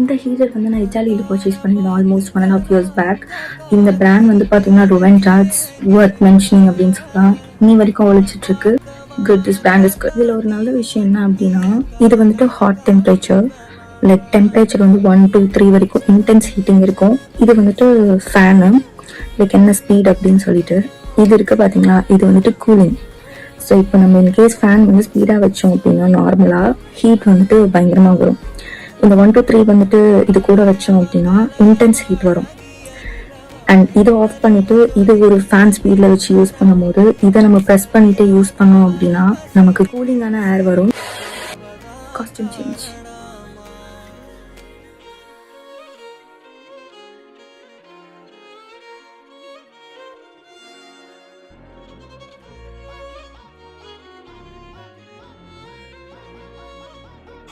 இந்த ஹீட்டர் வந்து நான் இட்டாலியில் பர்ச்சேஸ் பண்ணியிருந்தேன் ஆல்மோஸ்ட் 1.5 years பேக். இந்த பிராண்ட் வந்து பார்த்தீங்கன்னா ருவென்டா, இட்ஸ் வொர்த் மென்ஷனிங் அப்படின்னு சொல்லலாம். இன்னி வரைக்கும் ஒழிச்சிட்டு இருக்கு. Good, this brand is good. இதில் ஒரு நல்ல விஷயம் என்ன அப்படின்னா, இது வந்துட்டு ஹாட் டெம்பரேச்சர், லைக் டெம்பரேச்சர் வந்து 1 to 3 வரைக்கும் இன்டென்ஸ் ஹீட்டிங் இருக்கும். இது வந்துட்டு ஃபேனு, லைக் என்ன ஸ்பீட் அப்படின்னு சொல்லிட்டு இது இருக்கு பார்த்தீங்களா, இது வந்துட்டு கூலிங். ஸோ இப்போ நம்ம இன்கேஸ் ஃபேன் வந்து ஸ்பீடாக வச்சோம் அப்படின்னா நார்மலாக ஹீட் வந்துட்டு பயங்கரமாக வரும். இந்த 1 to 3 வந்துட்டு இது கூட வச்சோம் அப்படின்னா இன்டென்ஸ் ஹீட் வரும். அண்ட் இதை ஆஃப் பண்ணிட்டு இது ஒரு ஃபேன் ஸ்பீடில் வச்சு யூஸ் பண்ணும்போது இதை நம்ம ப்ரெஸ் பண்ணிட்டு யூஸ் பண்ணோம் அப்படின்னா நமக்கு கூலிங்கான ஏர் வரும். Costume change.